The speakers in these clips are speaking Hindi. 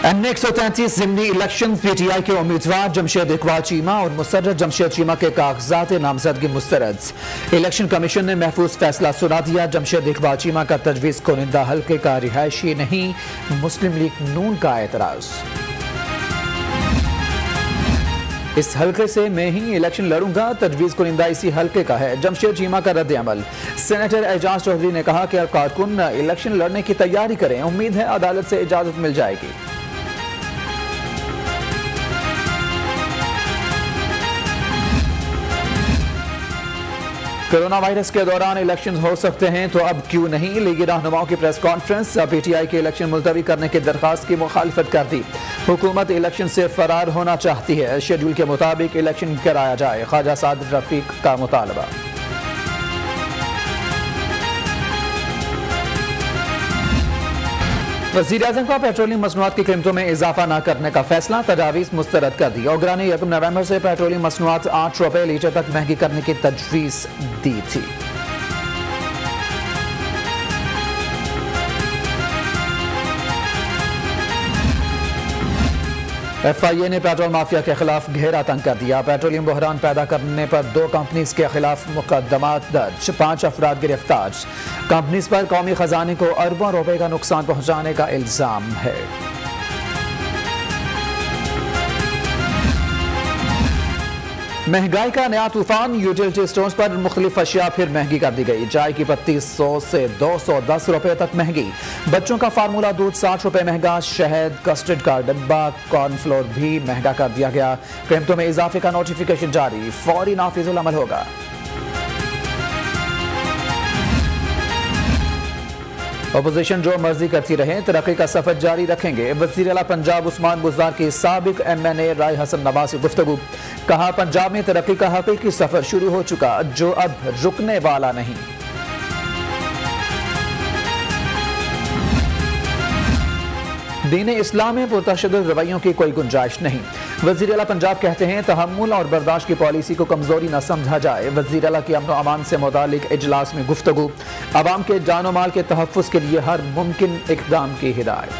नेक्स्ट 133 ज़िमनी इलेक्शन पीटीआई के उम्मीदवार जमशेद इकबाल चीमा और मुसर्रत जमशेद चीमा के कागजात नामजदगी मुस्तरद। इलेक्शन कमीशन ने महफूज फैसला सुना दिया। जमशेद इकबाल चीमा का तजवीज़ कुनिंदा हल्के का रिहायशी नहीं, मुस्लिम लीग नून का एतराज़। इस हल्के से मैं ही इलेक्शन लड़ूंगा, तजवीज़ कुनिंदा इसी हल्के का है। जमशेद चीमा का रद्द अमल। सेनेटर एजाज चौधरी ने कहा कि कारकुन इलेक्शन लड़ने की तैयारी करें, उम्मीद है अदालत से इजाज़त मिल जाएगी। कोरोना वायरस के दौरान इलेक्शन हो सकते हैं तो अब क्यों नहीं, लीगी रहनुमाओं की प्रेस कॉन्फ्रेंस। पीटीआई के इलेक्शन मुलतवी करने की दरखास्त की मुखालफत कर दी। हुकूमत इलेक्शन से फरार होना चाहती है, शेड्यूल के मुताबिक इलेक्शन कराया जाए, ख्वाजा सादिक रफीक का मुतालबा। वज़ीर-ए-आज़म का पेट्रोलियम मसनूआत की कीमतों में इजाफा न करने का फैसला, तजावीज़ मुस्तरद कर दी। ओगरा ने 1 नवंबर से पेट्रोलियम मसनूआत 8 रुपए लीटर तक महंगी करने की तजवीज़ दी थी। FIA ने पेट्रोल माफिया के खिलाफ घेरा तंग कर दिया। पेट्रोलियम बहरान पैदा करने पर 2 कंपनीज के खिलाफ मुकदमात दर्ज, 5 अफराद गिरफ्तार। कंपनीज पर कौमी खजाने को अरबों रुपए का नुकसान पहुंचाने का इल्जाम है। महंगाई का नया तूफान, यूटिलिटी स्टोर्स पर मुख्तलिफ अशिया फिर महंगी कर दी गई। चाय की पत्ती 100 से 210 रुपए तक महंगी। बच्चों का फार्मूला दूध 60 रुपए महंगा। शहद, कस्टर्ड का डब्बा, कॉर्नफ्लोर भी महंगा कर दिया गया। कीमतों में इजाफे का नोटिफिकेशन जारी, फौरी नाफिजुल अमल होगा। अपोजिशन जो मर्जी करती रहे, तरक्की का सफर जारी रखेंगे। वज़ीर आला पंजाब उस्मान बुज़दार की साबिक MNA राय हसन नवाज से गुफ्तगू। कहा, पंजाब में तरक्की का हकीकी सफर शुरू हो चुका, जो अब रुकने वाला नहीं। दीन इस्लाम में पुरतशद्दुद रवैयों की कोई गुंजाइश नहीं। वज़ीर आला पंजाब कहते हैं, तहम्मुल और बर्दाश्त की पॉलिसी को कमजोरी न समझा जाए। वज़ीर आला की अमन अमान से मुतालिक इजलास में गुफ्तगू। अवाम के जान और माल के तहफ़्फ़ुज़ के लिए हर मुमकिन इक़दाम की हिदायत।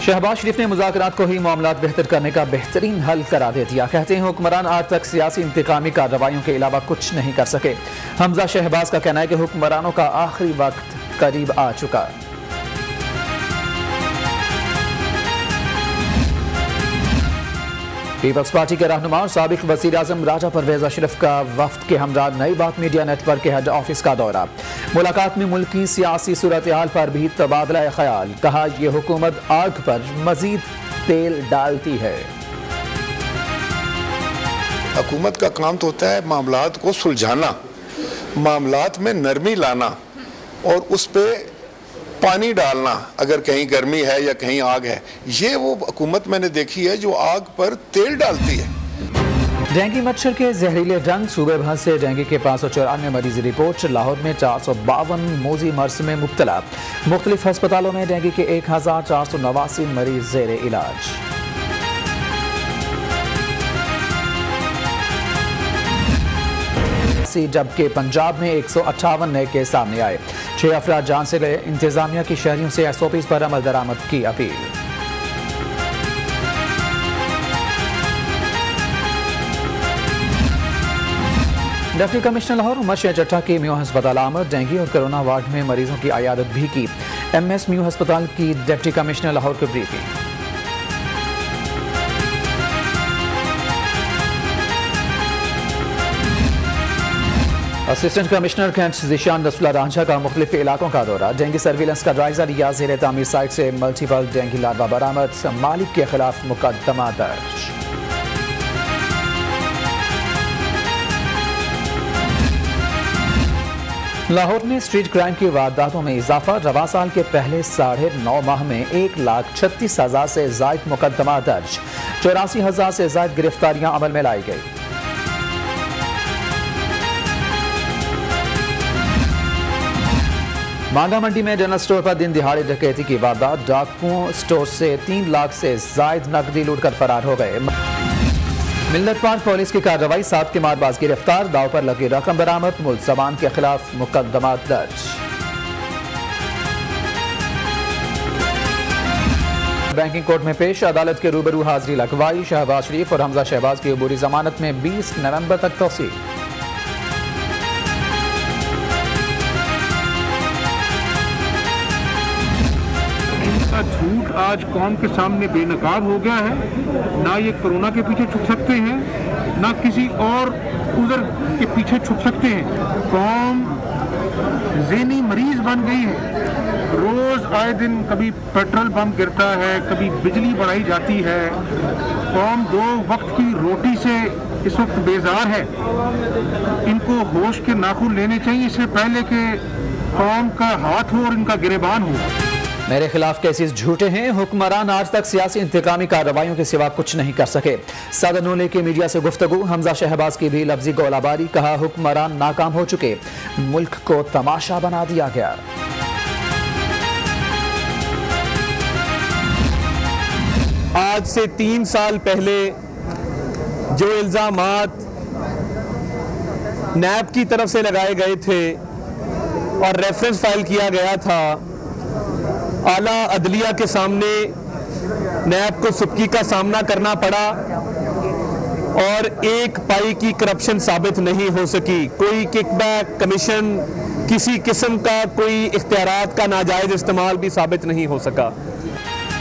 शहबाज शरीफ ने मुज़ाकरात को ही मामलात बेहतर करने का बेहतरीन हल करार दे दिया। कहते हैं, हुक्मरान आज तक सियासी इंतकामी कार्रवाइयों के अलावा कुछ नहीं कर सके। हमजा शहबाज का कहना है कि हुक्मरानों का आखिरी वक्त करीब आ चुका। पीपल्स पार्टी के रहनुमा और साबिक वज़ीर आज़म राजा परवेज अशरफ का वफ्द के हमरा नई बात मीडिया नेटवर्क के हेड ऑफिस का दौरा। मुलाकात में मुल्की सियासी सूरत हाल पर भी तबादला ख्याल। कहा, यह हुकूमत आग पर मजीद तेल डालती है। हुकूमत का काम तो होता है मामलात को सुलझाना, मामलात में नरमी लाना और उस पर पानी डालना, अगर कहीं गर्मी है या कहीं आग है। ये वो हुकूमत मैंने देखी है जो आग पर तेल डालती है। डेंगू मच्छर के जहरीले डंक, सूबे भर से डेंगू के 594 मरीज रिपोर्ट। लाहौर में 452 मोजी मर्ज में मुब्तला। मुख्तलिफ अस्पतालों में डेंगू के 1489 मरीज जेर इलाज। जबकि पंजाब में 158 नए केस सामने आए। 6 अफराद जान से गए। इंतजामिया की शहरियों से SOPs पर अमल दरामद की अपील। डिप्टी कमिश्नर लाहौर उमर शेर जट्टा की म्यू अस्पताल आमद। डेंगू और कोरोना वार्ड में मरीजों की अयादत भी की। MS म्यू अस्पताल की डिप्टी कमिश्नर लाहौर की briefing. Assistant commissioner cantt Zeeshan Rasula Ranjha का मुख्तलिफ इलाकों का दौरा। डेंगू सर्विलेंस का जायजा लिया। ज़ेर तामीर साइट से मल्टीपल डेंगू लार्वा बरामद। मालिक के खिलाफ मुकदमा दर्ज। लाहौर में स्ट्रीट क्राइम की वारदातों में इजाफा। रवा साल के पहले 9.5 माह में 1,36,000 से ज़ायद मुकदमा दर्ज। 84,000 से ज़ायद गिरफ्तारियां अमल में लाई गई। मांगा मंडी में जनरल स्टोर पर दिन दिहाड़े डकैती की वारदात। डाकुओं स्टोर से 3 लाख से ज़ायद नकदी लूटकर फरार हो गए। मिल्लत पार्क पुलिस की कार्रवाई। 7 के मारबाज गिरफ्तार। दाव पर लगी रकम बरामद। मुल्ज़मान के खिलाफ मुकदमा दर्ज। बैंकिंग कोर्ट में पेश, अदालत के रूबरू हाजिरी लगवाई। शहबाज शरीफ और हमजा शहबाज की अबूरी जमानत में 20 नवंबर तक तौसीक। इनका झूठ आज कौम के सामने बेनकाब हो गया है। ना ये कोरोना के पीछे छुप सकते हैं, ना किसी और उज़र के पीछे छुप सकते हैं। कौम ज़हनी मरीज बन गई है। रोज आए दिन कभी पेट्रोल पंप गिरता है, कभी बिजली बढ़ाई जाती है। कौम 2 वक्त की रोटी से इस वक्त बेजार है। इनको होश के नाखून लेने चाहिए इससे पहले कि कौम का हाथ हो और इनका गिरेबान हो। मेरे खिलाफ केसेस झूठे हैं। हुक्मरान आज तक सियासी इंतकामी कार्रवाइयों के सिवा कुछ नहीं कर सके। सदर नून लीग की मीडिया से गुफ्तगू, हमजा शहबाज की भी लफ्जी गोलाबारी। कहा हुक्मरान नाकाम हो चुके, मुल्क को तमाशा बना दिया गया। आज से 3 साल पहले जो इल्जामात नैब की तरफ से लगाए गए थे और रेफरेंस फाइल किया गया था, आला अदलिया के सामने नैब को सुबकी का सामना करना पड़ा और 1 पाई की करप्शन साबित नहीं हो सकी। कोई किकबैक, कमीशन, किसी किस्म का कोई इख्तियारात का नाजायज इस्तेमाल भी साबित नहीं हो सका।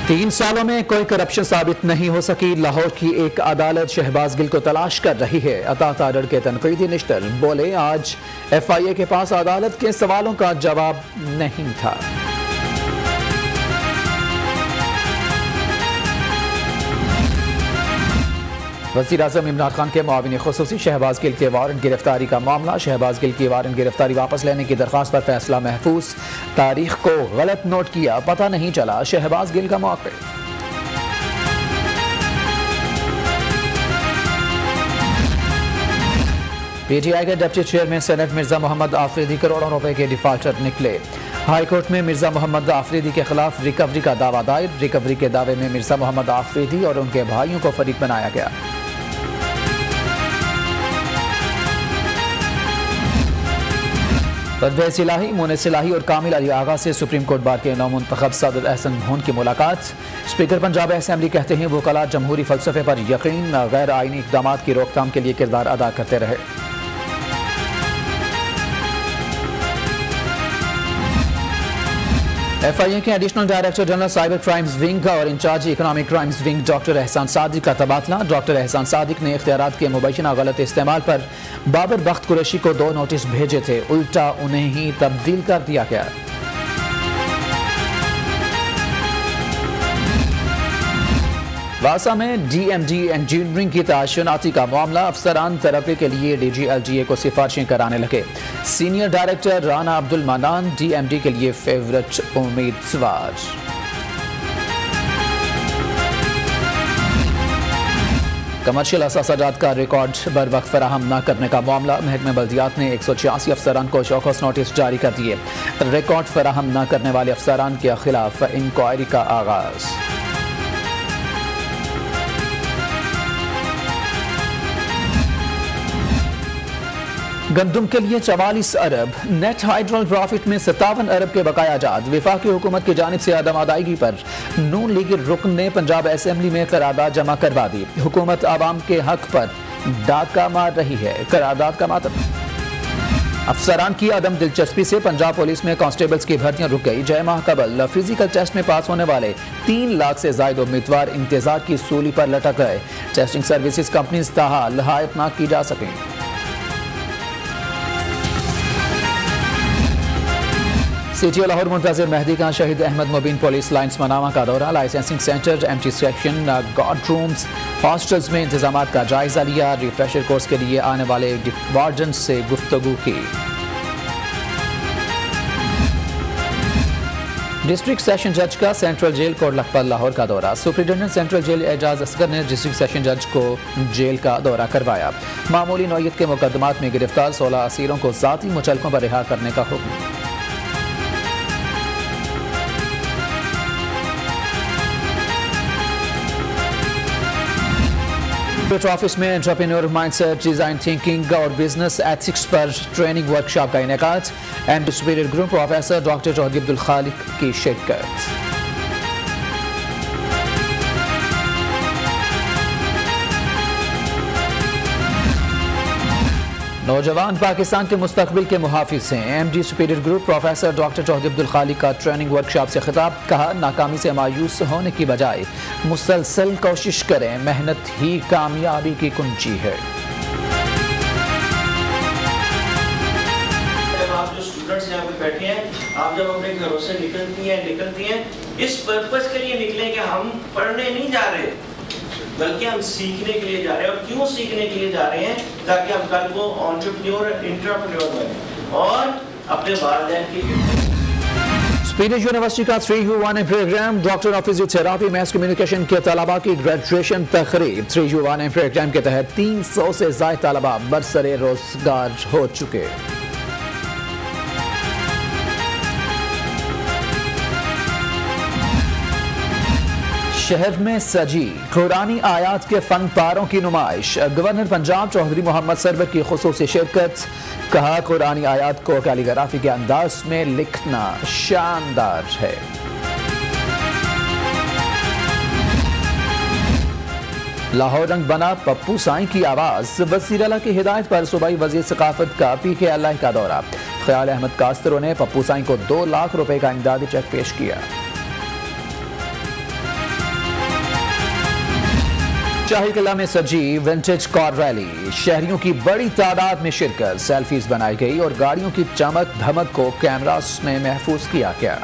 3 सालों में कोई करप्शन साबित नहीं हो सकी। लाहौर की एक अदालत शहबाज गिल को तलाश कर रही है। अता तारड़ के तनकीदी निश्तर बोले, आज FIA के पास अदालत के सवालों का जवाब नहीं था। वज़ीर आज़म इमरान खान के मुआविन खुसूसी शहबाज गिल के वारंट गिरफ्तारी का मामला। शहबाज गिल की वारंट गिरफ्तारी वापस लेने की दरख्वास्त पर फैसला महफूज। तारीख को गलत नोट किया, पता नहीं चला। शहबाज गिल का मौक़िफ़। PTI के deputy chairman senate Mirza Mohammad Afridi करोड़ों रुपए के डिफाल्टर निकले। हाई कोर्ट में मिर्जा मोहम्मद आफरीदी के खिलाफ रिकवरी का दावा दायर। रिकवरी के दावे में मिर्जा मोहम्मद आफरीदी और उनके भाइयों को फरीक बनाया गया। परवेज़ इलाही, मोनिस इलाही और कामिल अली आगा से सुप्रीम कोर्ट बार के नौमुंतखब सदर एहसन भून की मुलाकात। स्पीकर पंजाब असेंबली कहते हैं वकाला जमहूरी फलसफे पर यकीन, गैर आइनी इक़दामात की रोकथाम के लिए किरदार अदा करते रहे। FIA के additional director general cyber crimes wing और incharge economic crimes wing doctor Ehsan Sadiq का तबादला। डॉक्टर एहसान सादिक ने इख्तियारात के मुबैना गलत इस्तेमाल पर बाबर बख्त कुरैशी को 2 नोटिस भेजे थे, उल्टा उन्हें ही तब्दील कर दिया गया। वासा में DMD इंजीनियरिंग की तयशुनाती का मामला। अफसरान तरक्की के लिए DGLGA को सिफारिशें कराने लगे। सीनियर डायरेक्टर राना अब्दुल मनान DMD के लिए फेवरेट उम्मीदवार। कमर्शियल असासाजात का रिकॉर्ड बर वक्त फराहम न करने का मामला। महकमे बल्दियात ने 186 अफसरान को शौकस नोटिस जारी कर दिए। रिकॉर्ड फराहम न करने वाले अफसरान के खिलाफ इंक्वायरी का आगाज। गंदम के लिए 44 अरब, नेट हाइड्रोल प्रॉफिट में 57 अरब के बकाया जात। वफाकी हुकूमत की जानिब से अदम अदायगी पर नून लीग रुकन ने पंजाब असेंबली में करारदाद जमा करवा दी। हुकूमत आवाम के हक पर डाका मार रही है, करारदाद का मातम। अफसरान की अदम दिलचस्पी से पंजाब पुलिस में कांस्टेबल्स की भर्तियां रुक गई। 6 माह कबल फिजिकल टेस्ट में पास होने वाले 3 लाख से ज्यादा उम्मीदवार इंतजार की सूली पर लटक गए। टेस्टिंग सर्विसेज कंपनीज ताहाल हायत न की जा सकें। CTO लाहौर मुंतज़िर मेहदी का शहीद अहमद मुबीन पुलिस लाइन्स मनामा का दौरा। Licensing centre, empty section, guard rooms, hostels में इंतजामात का जायजा लिया। रिफ्रेशर कोर्स के लिए आने वाले वार्डन से गुफ्तगू की। डिस्ट्रिक्ट सेशन जज का सेंट्रल जेल कोट लखपत लाहौर का दौरा। Superintendent central jail Ejaz Asghar ने डिस्ट्रिक्ट सेशन जज को जेल का दौरा करवाया। मामूली नौयत के मुकदमात में गिरफ्तार 16 असीरों को ज़ाती मुचलकों पर रिहा करने का हुक्म। ऑफिस में एंटरप्रेन्योर माइंडसेट, डिजाइन थिंकिंग और बिजनेस एथिक्स पर ट्रेनिंग वर्कशॉप का इनेकाद। And superior group professor doctor Chaudhry Abdul Khaliq की शिरकत। नौजवान पाकिस्तान के मुस्तकबिल के मुहाफिज हैं। MD superior group professor doctor Tauheed Abdul खालिक का ट्रेनिंग वर्कशॉप से खिताब। कहा, नाकामी से मायूस होने की बजाय मुसलसल कोशिश करें, मेहनत ही कामयाबी की कुंजी है। आप जो स्टूडेंट्स यहाँ पे बैठे हैं, आप जब अपने घरों से निकलती हैं इस पर्पस के लिए निकले कि हम पढ़ने नहीं जा रहे, बल्कि हम सीखने के लिए जा रहे हैं। और क्यों सीखने के लिए जा रहे हैं? ताकि हम कल को एंटरप्रेन्योर बने और अपने वालिदैन की। स्पीनिश यूनिवर्सिटी का 3U1 program doctor of physiotherapy mass communication के तलबा की ग्रेजुएशन तकरीब। 3U1 प्रोग्राम के तहत 300 से ज्यादा तलबा बरसरे रोजगार हो चुके। शहर में सजी कुरानी आयात के फन पारों की नुमाइश। गवर्नर पंजाब चौधरी मोहम्मद सरवर की खुसूसी शिरकत। कहा, कुरानी आयात को कैलीग्राफी के अंदाज में लिखना शानदार है। लाहौर रंग बना पप्पू साईं की आवाज। वज़ीर आला की हिदायत पर सूबाई वज़ीर सकाफत का PKLI का दौरा। ख्याल अहमद कास्तरों ने पप्पू साईं को 2 लाख रुपए का इमदादी चेक पेश किया। शाही किला में सजी विंटेज कार रैली। शहरियों की बड़ी तादाद में शिरकत। सेल्फीज बनाई गई और गाड़ियों की चमक धमक को कैमरास में महफूज किया गया।